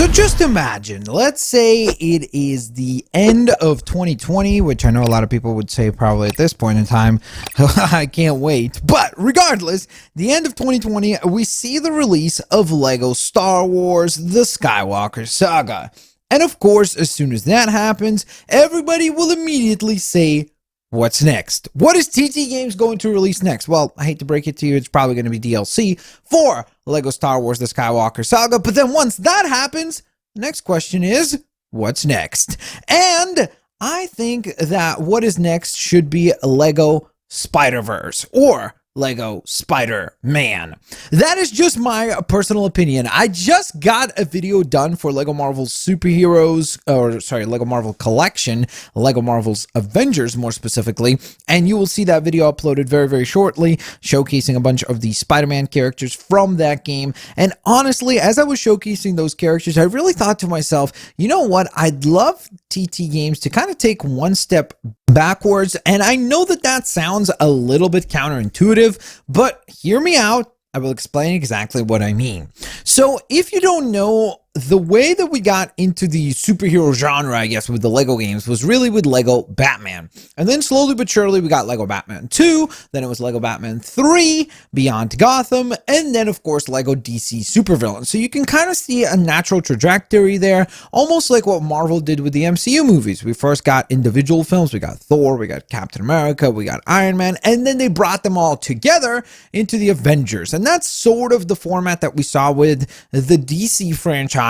So just imagine, let's say it is the end of 2020, which I know a lot of people would say probably at this point in time, I can't wait. But regardless, the end of 2020, we see the release of Lego Star Wars: The Skywalker Saga. And of course, as soon as that happens, everybody will immediately say, what's next? What is TT Games going to release next? Well, I hate to break it to you, it's probably going to be DLC for Lego Star Wars: The Skywalker Saga. But then once that happens, the next question is, what's next? And I think that what is next should be Lego Spider-Verse or Lego Spider-Man. That is just my personal opinion. I just got a video done for Lego Marvel's superheroes, Lego Marvel Collection, Lego Marvel's Avengers more specifically, and you will see that video uploaded very, very shortly, showcasing a bunch of the Spider-Man characters from that game. And honestly, as I was showcasing those characters, I really thought to myself, you know what? I'd love TT Games to kind of take one step backwards, and I know that that sounds a little bit counterintuitive, but hear me out. I will explain exactly what I mean. So if you don't know, the way that we got into the superhero genre, I guess, with the Lego games was really with Lego Batman. And then slowly but surely we got Lego Batman 2, then it was Lego Batman 3, Beyond Gotham, and then of course Lego DC Supervillains. So you can kind of see a natural trajectory there, almost like what Marvel did with the MCU movies. We first got individual films, we got Thor, we got Captain America, we got Iron Man, and then they brought them all together into the Avengers. And that's sort of the format that we saw with the DC franchise.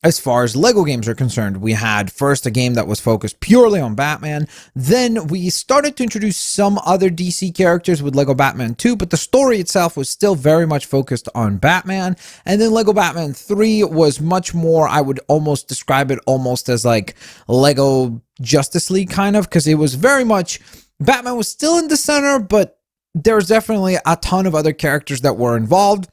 As far as Lego games are concerned, we had first a game that was focused purely on Batman. Then we started to introduce some other DC characters with Lego Batman 2, but the story itself was still very much focused on Batman. And then Lego Batman 3 was much more, I would almost describe it almost as like Lego Justice League kind of, because it was very much, Batman was still in the center, but there's definitely a ton of other characters that were involved.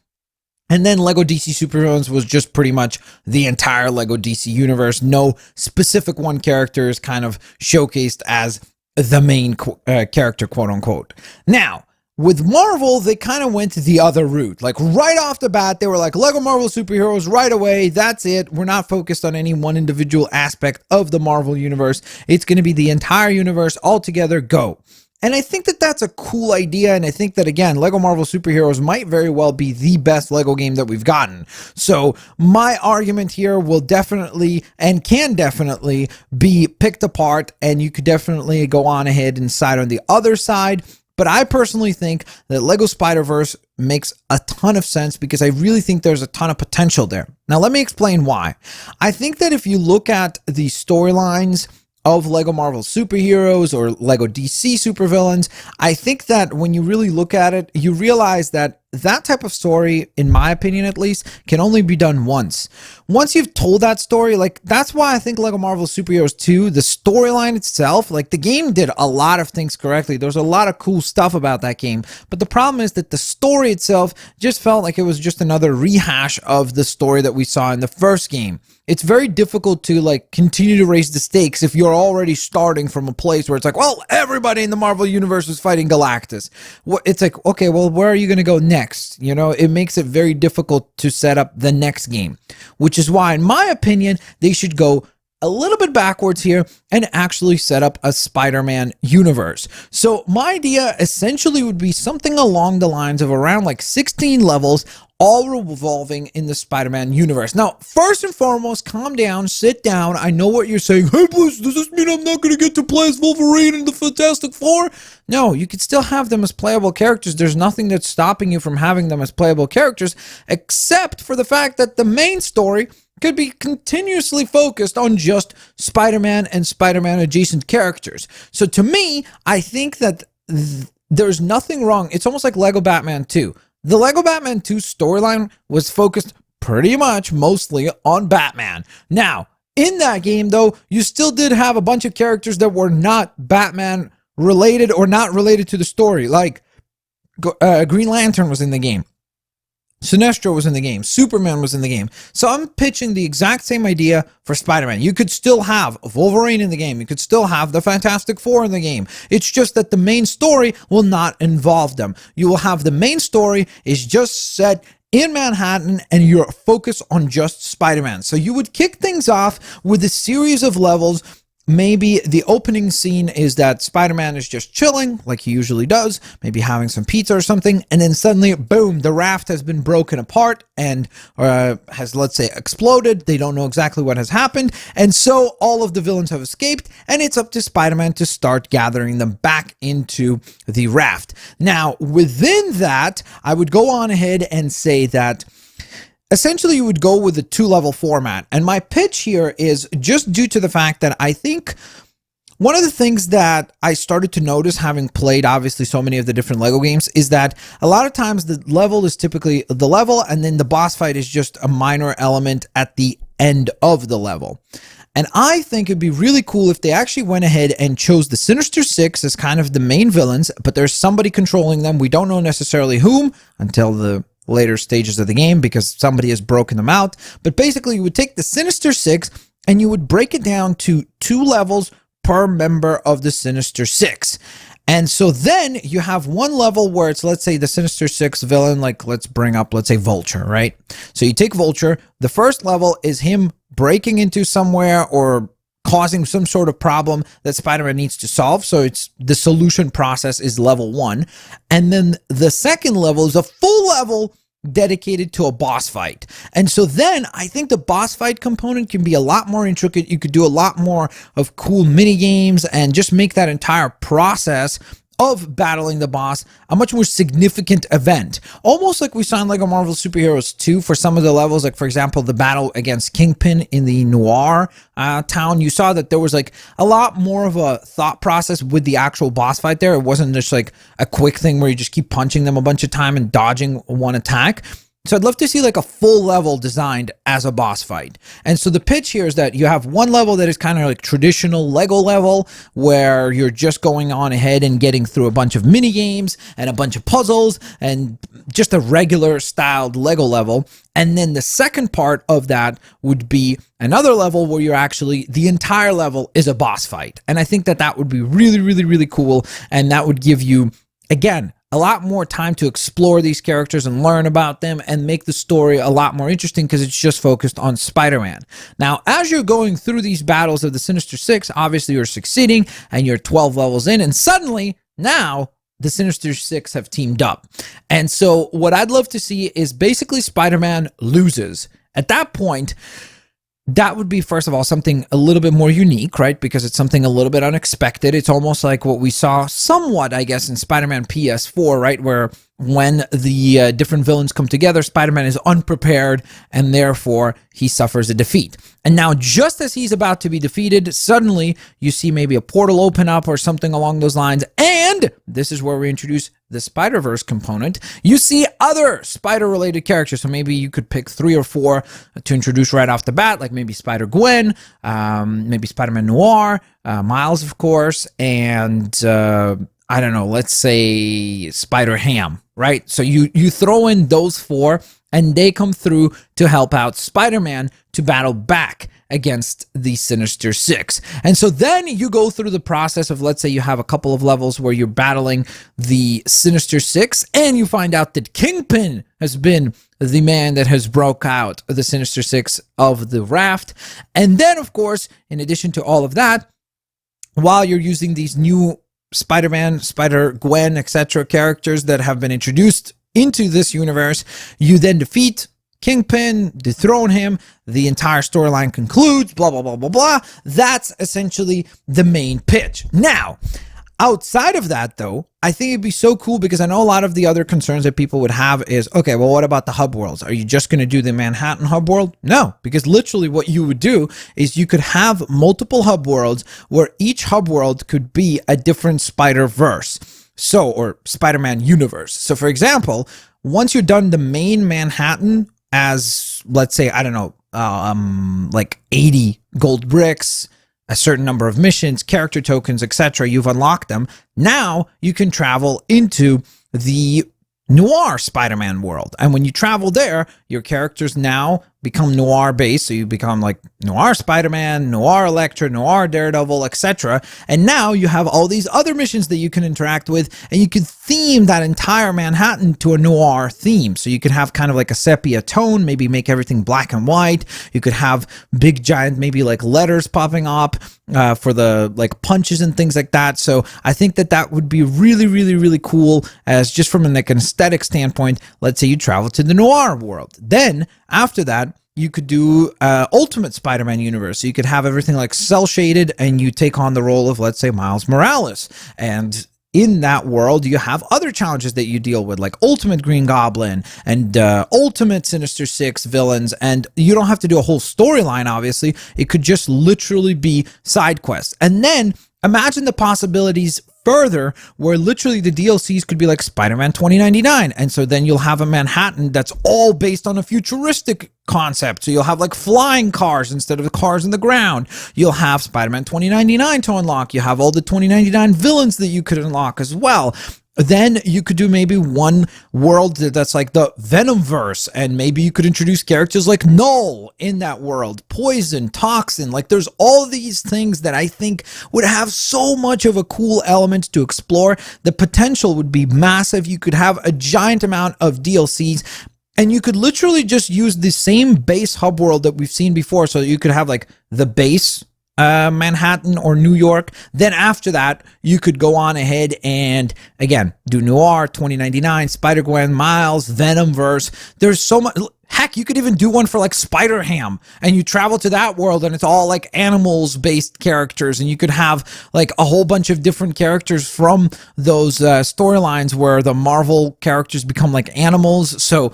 And then Lego DC Supervillains was just pretty much the entire Lego DC universe. No specific one character is kind of showcased as the main character, quote unquote. Now, with Marvel, they kind of went the other route. Like right off the bat, they were like, Lego Marvel superheroes right away. That's it. We're not focused on any one individual aspect of the Marvel universe. It's going to be the entire universe altogether. Go. And I think that that's a cool idea, and I think that, again, Lego Marvel Superheroes might very well be the best Lego game that we've gotten. So my argument here will definitely and can definitely be picked apart, and you could definitely go on ahead and side on the other side. But I personally think that Lego Spider-Verse makes a ton of sense because I really think there's a ton of potential there. Now, let me explain why. I think that if you look at the storylines of Lego Marvel Superheroes or Lego DC Supervillains, I think that when you really look at it, you realize that that type of story, in my opinion at least, can only be done once. Once you've told that story, like, that's why I think Lego Marvel Superheroes 2, the storyline itself, like, the game did a lot of things correctly. There's a lot of cool stuff about that game, but the problem is that the story itself just felt like it was just another rehash of the story that we saw in the first game. It's very difficult to like continue to raise the stakes if you're already starting from a place where it's like, well, everybody in the Marvel universe is fighting Galactus. It's like, okay, well, where are you going to go next? You know, it makes it very difficult to set up the next game, which is why, in my opinion, they should go a little bit backwards here and actually set up a Spider-Man universe. So my idea essentially would be something along the lines of around like 16 levels, all revolving in the Spider-Man universe. Now, first and foremost, calm down, sit down. I know what you're saying. Hey, Bruce, does this mean I'm not going to get to play as Wolverine in the Fantastic Four? No, you could still have them as playable characters. There's nothing that's stopping you from having them as playable characters, except for the fact that the main story could be continuously focused on just Spider-Man and Spider-Man adjacent characters. So to me, I think that there's nothing wrong. It's almost like Lego Batman 2. The Lego Batman 2 storyline was focused pretty much mostly on Batman. Now, in that game, though, you still did have a bunch of characters that were not Batman related or not related to the story. Like Green Lantern was in the game. Sinestro was in the game. Superman was in the game. So I'm pitching the exact same idea for Spider-Man. You could still have Wolverine in the game. You could still have the Fantastic Four in the game. It's just that the main story will not involve them. You will have the main story is just set in Manhattan and you're focused on just Spider-Man. So you would kick things off with a series of levels. Maybe the opening scene is that Spider-Man is just chilling like he usually does, maybe having some pizza or something, and then suddenly, boom, the raft has been broken apart and has, let's say, exploded. They don't know exactly what has happened, and so all of the villains have escaped, and it's up to Spider-Man to start gathering them back into the raft. Now, within that, I would go on ahead and say that essentially, you would go with a 2-level format. And my pitch here is just due to the fact that I think one of the things that I started to notice, having played obviously so many of the different Lego games, is that a lot of times the level is typically the level, and then the boss fight is just a minor element at the end of the level. And I think it'd be really cool if they actually went ahead and chose the Sinister Six as kind of the main villains, but there's somebody controlling them. We don't know necessarily whom until the later stages of the game because somebody has broken them out. But basically, you would take the Sinister Six and you would break it down to 2 levels per member of the Sinister Six. And so then you have one level where it's, let's say, the Sinister Six villain, like let's say Vulture, right? So you take Vulture. The first level is him breaking into somewhere or causing some sort of problem that Spider-Man needs to solve. So it's the solution process is level 1. And then the second level is a full level dedicated to a boss fight. And so then I think the boss fight component can be a lot more intricate. You could do a lot more of cool mini games and just make that entire process of battling the boss a much more significant event, almost like we saw in Lego Marvel Superheroes 2 for some of the levels. Like, for example, the battle against Kingpin in the Noir town, you saw that there was like a lot more of a thought process with the actual boss fight there. It wasn't just like a quick thing where you just keep punching them a bunch of time and dodging one attack. So I'd love to see like a full level designed as a boss fight. And so the pitch here is that you have one level that is kind of like traditional Lego level where you're just going on ahead and getting through a bunch of mini games and a bunch of puzzles and just a regular styled Lego level. And then the second part of that would be another level where you're actually, the entire level is a boss fight. And I think that that would be really, really, really cool. And that would give you, again, a lot more time to explore these characters and learn about them and make the story a lot more interesting because it's just focused on Spider-Man. Now, as you're going through these battles of the Sinister Six, obviously you're succeeding and you're 12 levels in, and suddenly now the Sinister Six have teamed up. And so what I'd love to see is basically Spider-Man loses. At that point, that would be, first of all, something a little bit more unique, right? Because it's something a little bit unexpected. It's almost like what we saw somewhat, I guess, in Spider-Man PS4, right? Where when the different villains come together, Spider-Man is unprepared and therefore he suffers a defeat. And now, just as he's about to be defeated, suddenly you see maybe a portal open up or something along those lines. And this is where we introduce the Spider-Verse component. You see other Spider-related characters. So maybe you could pick 3 or 4 to introduce right off the bat, like maybe Spider-Gwen, maybe Spider-Man Noir, Miles, of course, and I don't know, let's say Spider-Ham, right? So you throw in those 4 and they come through to help out Spider-Man to battle back against the Sinister Six. And so then you go through the process of, let's say you have a couple of levels where you're battling the Sinister Six and you find out that Kingpin has been the man that has broke out the Sinister Six of the raft. And then, of course, in addition to all of that, while you're using these new Spider-Man, Spider-Gwen, etc. characters that have been introduced into this universe, you then defeat Kingpin, dethrone him, the entire storyline concludes, blah, blah, blah, blah, blah. That's essentially the main pitch. Now, outside of that, though, I think it'd be so cool because I know a lot of the other concerns that people would have is, okay, well, what about the hub worlds? Are you just going to do the Manhattan hub world? No, because literally what you would do is you could have multiple hub worlds where each hub world could be a different Spider-Verse. So, or Spider-Man universe. So, for example, once you're done the main Manhattan as, let's say, I don't know, like 80 gold bricks, a certain number of missions, character tokens, etc., you've unlocked them. Now you can travel into the Noir Spider-Man world. And when you travel there, your characters now become noir based, so you become like noir Spider-Man, noir Elektra, noir Daredevil, etc. And now you have all these other missions that you can interact with, and you could theme that entire Manhattan to a noir theme. So you could have kind of like a sepia tone, maybe make everything black and white. You could have big giant maybe like letters popping up for the like punches and things like that. So I think that that would be really, really, really cool as just from like an aesthetic standpoint. Let's say you travel to the noir world. Then after that, you could do Ultimate Spider-Man universe. So you could have everything like cell shaded, and you take on the role of, let's say, Miles Morales. And in that world, you have other challenges that you deal with, like Ultimate Green Goblin and Ultimate Sinister Six villains. And you don't have to do a whole storyline, obviously. It could just literally be side quests. And then imagine the possibilities further, where literally the DLCs could be like Spider-Man 2099. And so then you'll have a Manhattan that's all based on a futuristic concept. So you'll have like flying cars instead of the cars in the ground. You'll have Spider-Man 2099 to unlock. You have all the 2099 villains that you could unlock as well. Then you could do maybe one world that's like the Venomverse, and maybe you could introduce characters like Null in that world, Poison, Toxin. Like there's all these things that I think would have so much of a cool element to explore. The potential would be massive. You could have a giant amount of DLCs, and you could literally just use the same base hub world that we've seen before. So you could have like the base Manhattan or New York. Then after that, you could go on ahead and again do Noir, 2099, Spider-Gwen, Miles, Venomverse. There's so much. Heck, you could even do one for like Spider-Ham, and you travel to that world, and it's all like animals-based characters, and you could have like a whole bunch of different characters from those storylines where the Marvel characters become like animals. So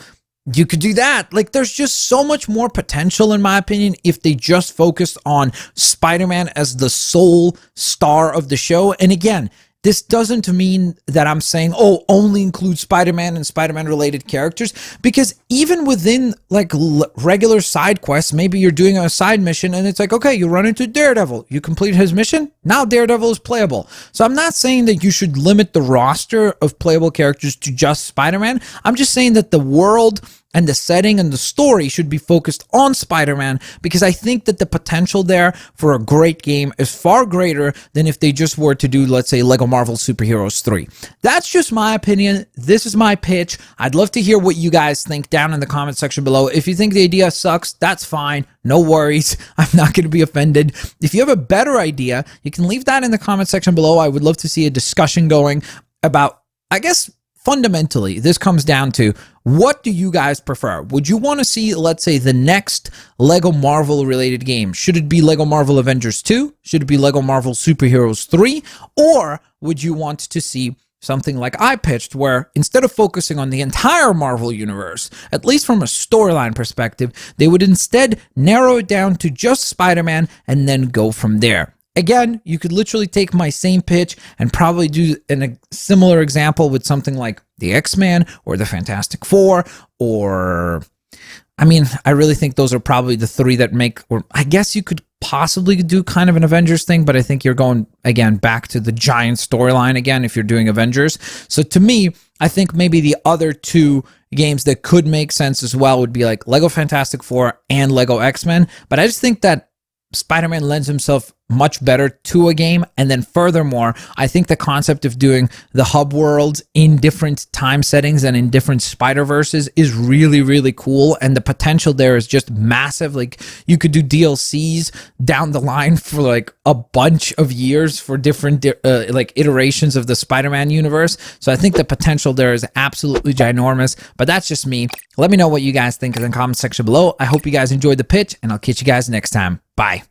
you could do that. Like, there's just so much more potential, in my opinion, if they just focused on Spider-Man as the sole star of the show. And again, this doesn't mean that I'm saying, oh, only include Spider-Man and Spider-Man related characters, because even within like regular side quests, maybe you're doing a side mission and it's like, okay, you run into Daredevil, you complete his mission, now Daredevil is playable. So I'm not saying that you should limit the roster of playable characters to just Spider-Man. I'm just saying that the world and the setting and the story should be focused on Spider-Man, because I think that the potential there for a great game is far greater than if they just were to do, let's say, Lego Marvel Superheroes 3. That's just my opinion. This is my pitch. I'd love to hear what you guys think down in the comment section below. If you think the idea sucks, that's fine. No worries. I'm not going to be offended. If you have a better idea, you can leave that in the comment section below. I would love to see a discussion going about, I guess, fundamentally, this comes down to, what do you guys prefer? Would you want to see, let's say, the next Lego Marvel related game? Should it be Lego Marvel Avengers 2? Should it be Lego Marvel Superheroes 3? Or would you want to see something like I pitched, where instead of focusing on the entire Marvel universe, at least from a storyline perspective, they would instead narrow it down to just Spider-Man and then go from there? Again, you could literally take my same pitch and probably do a similar example with something like the X-Men or the Fantastic Four, or, I mean, I really think those are probably the three that make, or I guess you could possibly do kind of an Avengers thing, but I think you're going, again, back to the giant storyline again if you're doing Avengers. So to me, I think maybe the other two games that could make sense as well would be like Lego Fantastic Four and Lego X-Men, but I just think that Spider-Man lends himself much better to a game. And then furthermore, I think the concept of doing the hub worlds in different time settings and in different Spider-Verses is really, really cool. And the potential there is just massive. Like, you could do DLCs down the line for like a bunch of years for different like iterations of the Spider-Man universe. So I think the potential there is absolutely ginormous, but that's just me. Let me know what you guys think in the comment section below. I hope you guys enjoyed the pitch, and I'll catch you guys next time. Bye.